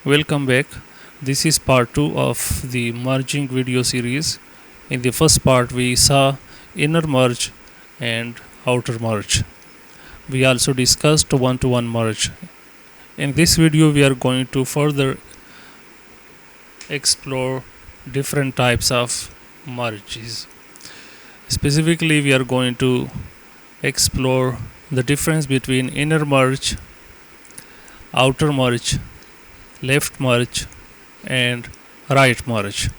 Welcome back. This is part 2 of the merging video series. In the first part, we saw inner merge and outer merge. We also discussed one to one merge. In this video, we are going to further explore different types of merges. Specifically, we are going to explore the difference between inner merge, outer merge, left merge, and right merge.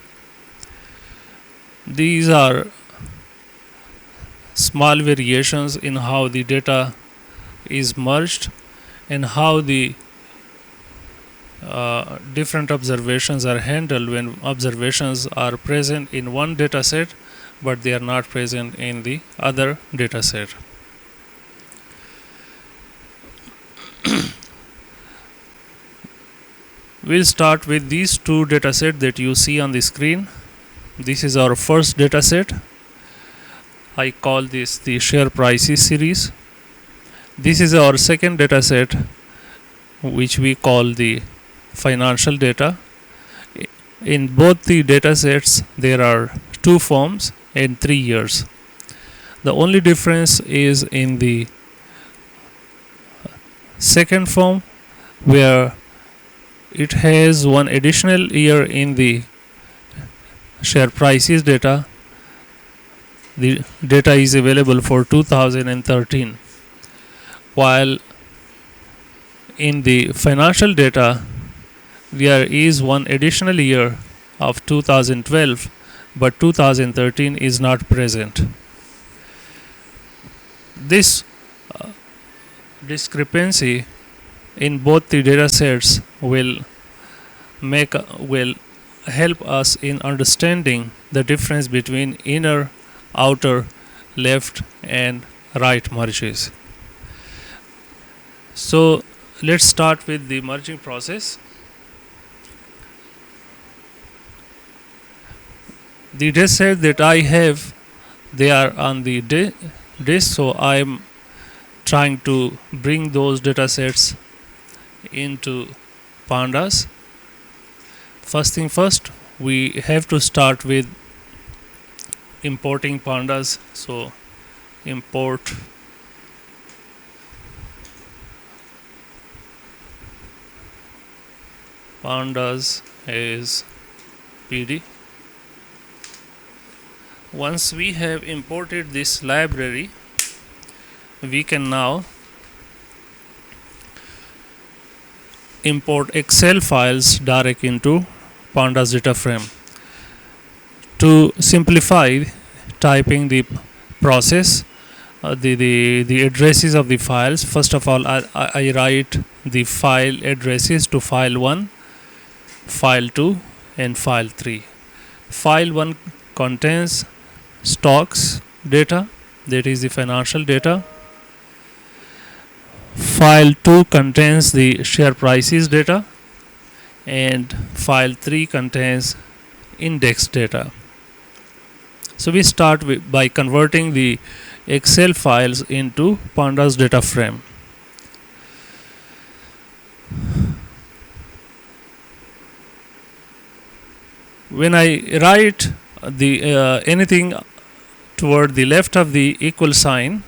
These are small variations in how the data is merged and how the different observations are handled when observations are present in one data set but they are not present in the other data set. We'll start with these two data sets that you see on the screen. This is our first data set. I call this the share prices series. This is our second data set, which we call the financial data. In both the data sets, there are two forms and 3 years. The only difference is in the second form, where it has one additional year in the share prices data. The data is available for 2013, while in the financial data there is one additional year of 2012, but 2013 is not present. This discrepancy in both the data sets will help us in understanding the difference between inner, outer, left and right merges. So let's start with the merging process. The data set that I have, they are on the disk, so I am trying to bring those data sets into pandas. First thing first, we have to start with importing pandas. So import pandas as pd. Once we have imported this library, we can now import Excel files direct into pandas data frame. To simplify typing the process, the addresses of the files, first of all I write the file addresses to file 1, file 2 and file 3. File 1 contains stocks data, that is the financial data. File 2 contains the share prices data, and file 3 contains index data. So we start by converting the Excel files into pandas data frame. When I write the anything toward the left of the equal sign,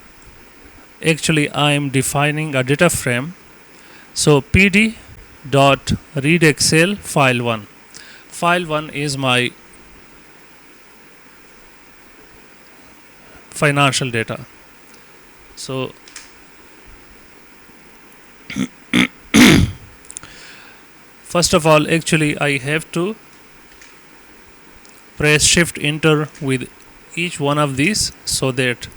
actually I am defining a data frame. So pd dot read Excel file 1. File 1 is my financial data. So first of all, actually I have to press shift enter with each one of these so that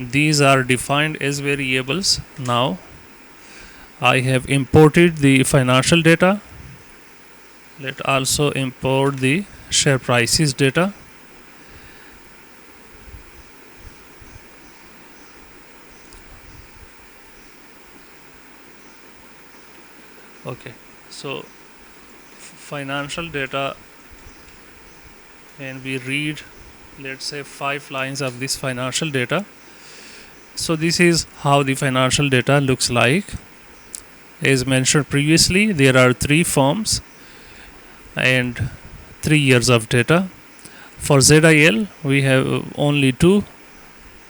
these are defined as variables. Now I have imported the financial data. Let's also import the share prices data. Okay, so financial data, and we read, let's say, 5 lines of this financial data. So this is how the financial data looks like. As mentioned previously, there are 3 firms and 3 years of data. For ZIL, we have only 2.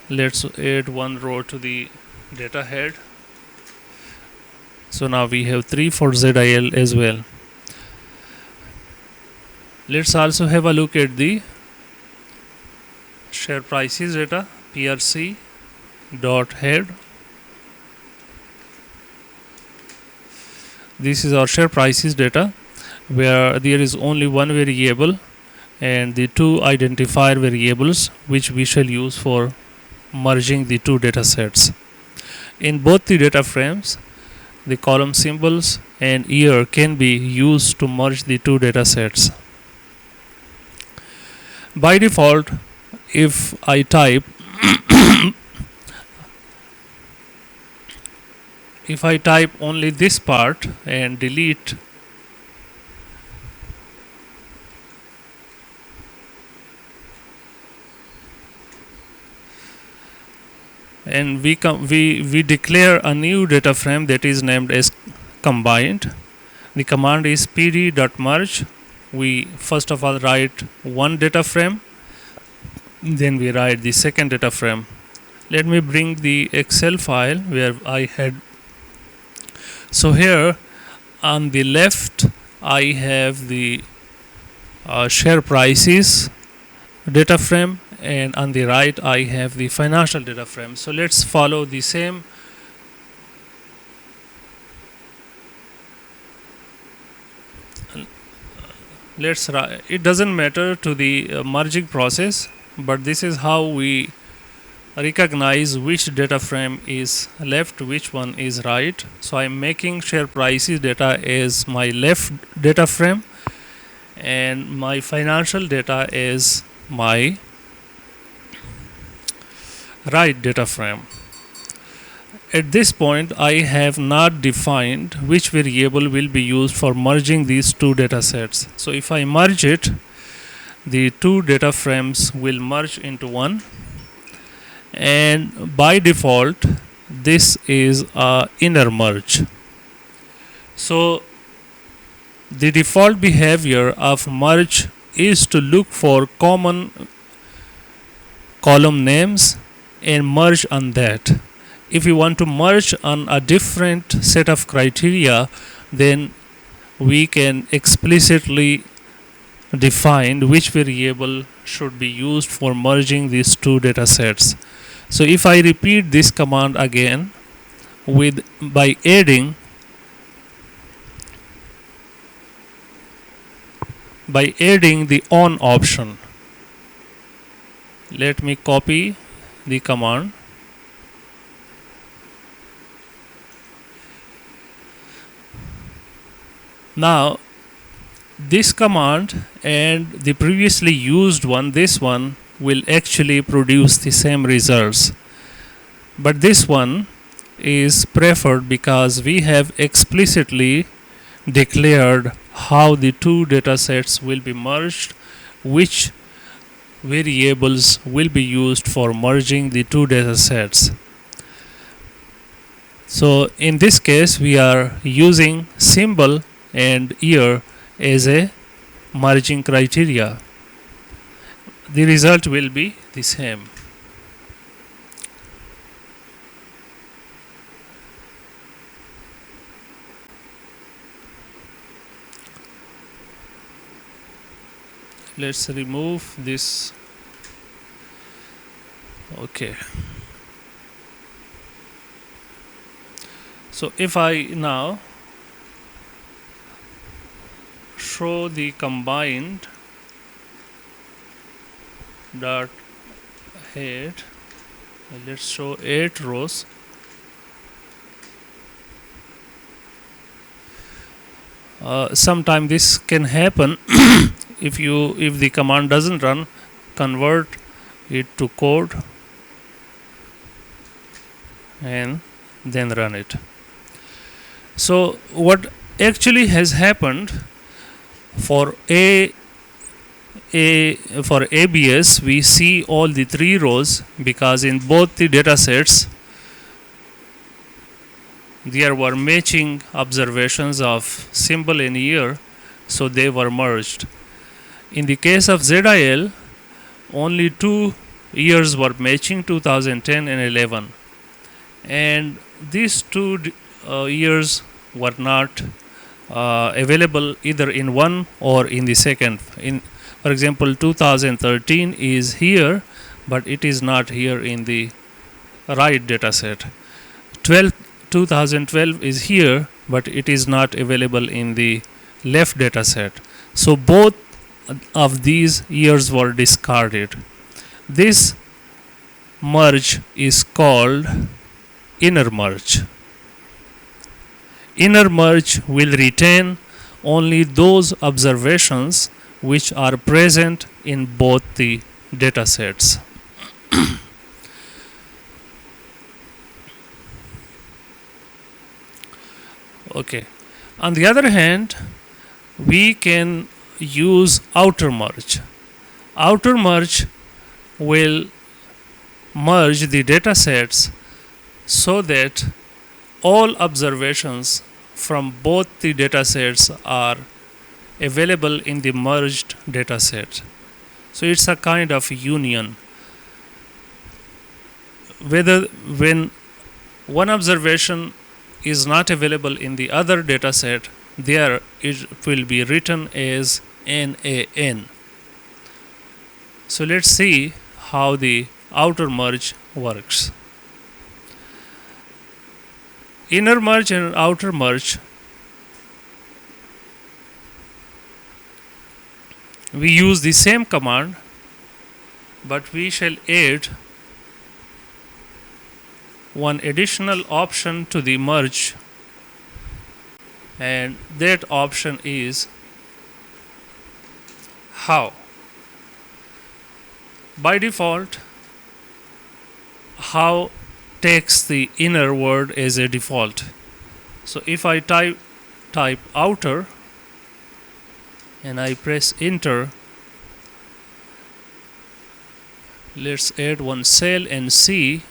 Let's add one row to the data head. So now we have 3 for ZIL as well. Let's also have a look at the share prices data, PRC dot head. This is our share prices data, where there is only one variable and the 2 identifier variables which we shall use for merging the 2 data sets. In both the data frames, the column symbols and year can be used to merge the 2 data sets. By default, if I type if I type only this part and delete and we declare a new data frame that is named as combined. The command is pd.merge. We first of all write one data frame, then we write the second data frame. Let me bring the Excel file where I had. So here on the left I have the share prices data frame, and on the right I have the financial data frame. So let's follow the same it doesn't matter to the merging process, but this is how we recognize which data frame is left, which one is right. So I'm making share prices data as my left data frame and my financial data is my right data frame. At this point, I have not defined which variable will be used for merging these 2 data sets. So if I merge it, the 2 data frames will merge into one, and by default this is a inner merge. So the default behavior of merge is to look for common column names and merge on that. If you want to merge on a different set of criteria, then we can explicitly define which variable should be used for merging these 2 data sets. So if I repeat this command again by adding the on option, let me copy the command. Now this command and the previously used one, this one, will actually produce the same results, but this one is preferred because we have explicitly declared how the 2 data sets will be merged, which variables will be used for merging the 2 data sets. So in this case we are using symbol and year as a merging criteria. The result will be the same. Let's remove this. Okay. So if I now show the combined dot head, let's show 8 rows. Sometime this can happen if the command doesn't run. Convert it to code and then run it. So what actually has happened for for ABS, we see all the 3 rows because in both the data sets there were matching observations of symbol and year, so they were merged. In the case of ZIL, only 2 years were matching, 2010 and 11, and these 2 years were not available either in one or in the second. For example, 2013 is here, but it is not here in the right data set. 2012 is here, but it is not available in the left data set. So both of these years were discarded. This merge is called inner merge. Inner merge will retain only those observations which are present in both the data sets. Okay. On the other hand, we can use outer merge. Outer merge will merge the data sets so that all observations from both the data sets are available in the merged data set. So it's a kind of union. Whether when one observation is not available in the other data set, there it will be written as NaN. So let's see how the outer merge works. Inner merge and outer merge, we use the same command, but we shall add one additional option to the merge, and that option is how. By default, how takes the inner word as a default. So if I type outer and I press enter, let's add one cell and see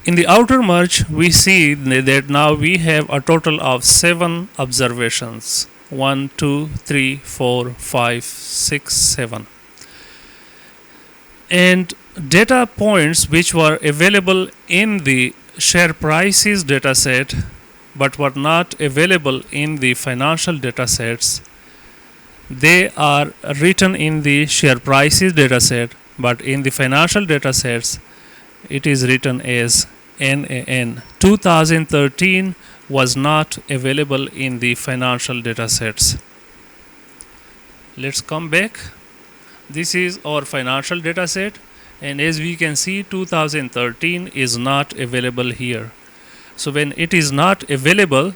in the outer merge. We see that now we have a total of 7 observations. 1, 2, 3, 4, 5, 6, 7. And data points which were available in the share prices dataset but were not available in the financial datasets, they are written in the share prices dataset, but in the financial datasets it is written as NaN. 2013 was not available in the financial datasets. Let's come back. This is our financial dataset, and as we can see, 2013 is not available here. So when it is not available,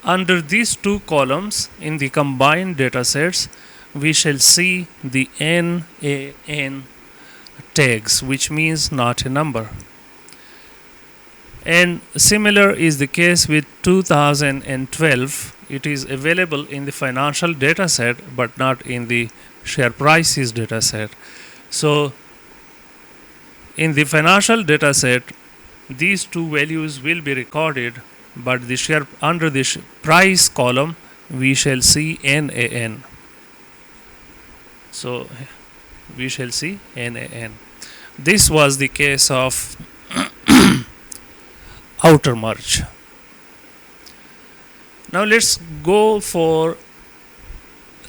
under these two columns in the combined datasets, we shall see the NaN tags, which means not a number. And similar is the case with 2012. It is available in the financial dataset but not in the share prices dataset. So in the financial dataset, these two values will be recorded, but the share under the price column we shall see NaN. So we shall see NaN. This was the case of outer merge. Now let's go for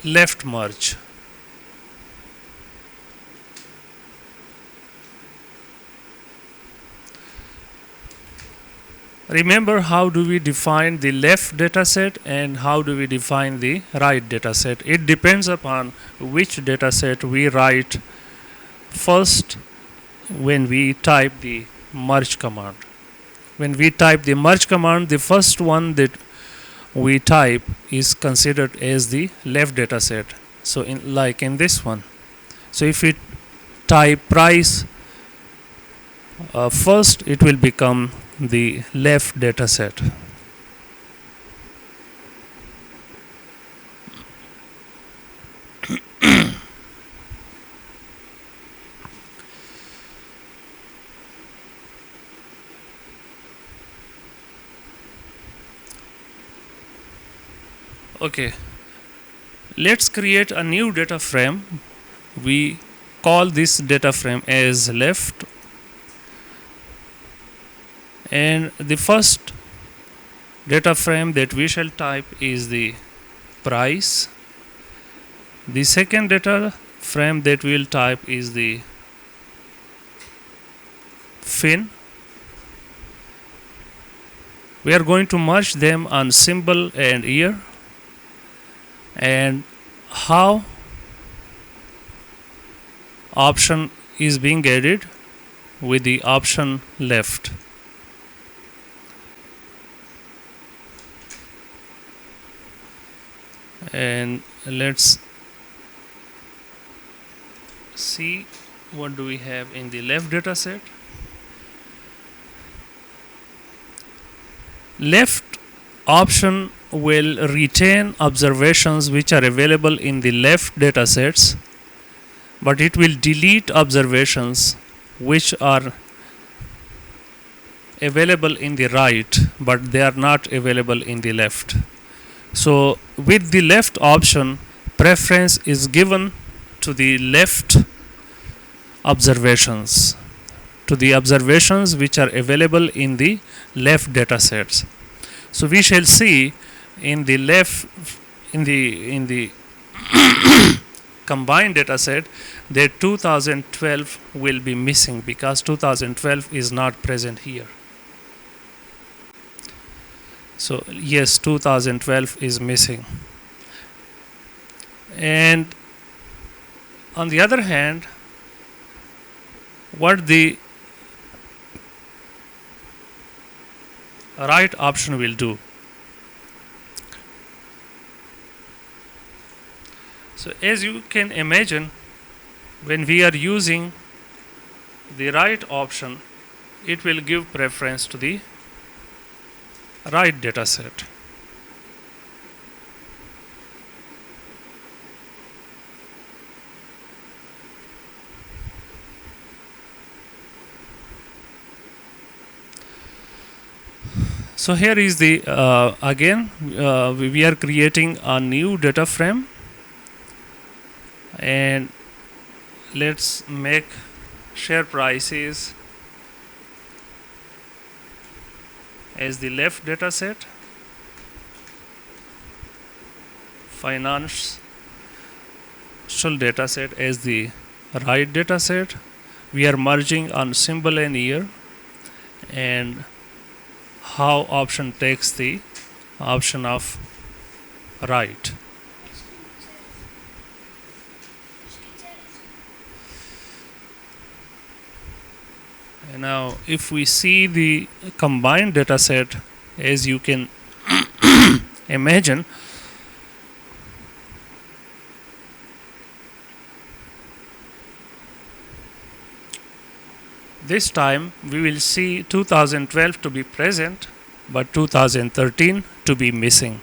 left merge. Remember, how do we define the left dataset and how do we define the right dataset? It depends upon which dataset we write first when we type the merge command. When we type the merge command, the first one that we type is considered as the left dataset. So like in this one. So if we type price First it will become the left data set. Okay, let's create a new data frame. We call this data frame as left, and the first data frame that we shall type is the price. The second data frame that we will type is the fin. We are going to merge them on symbol and year. And how option is being added with the option left. And let's see what do we have in the left data set. Left option will retain observations which are available in the left data sets, but it will delete observations which are available in the right, but they are not available in the left. So with the left option, preference is given to the left observations, to the observations which are available in the left data sets. So we shall see in the left, in the combined data set, that 2012 will be missing because 2012 is not present here. So yes, 2012 is missing. And on the other hand, what the right option will do. So as you can imagine, when we are using the right option, it will give preference to the right data set. So here is the again we are creating a new data frame, and let's make share prices as the left data set, financial data set as the right data set. We are merging on symbol and year, and how option takes the option of right. And now if we see the combined data set, as you can imagine, this time we will see 2012 to be present, but 2013 to be missing.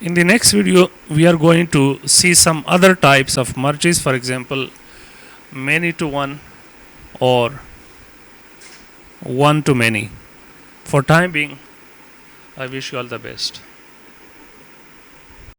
In the next video, we are going to see some other types of merges, for example, many to one or one to many. For time being, I wish you all the best.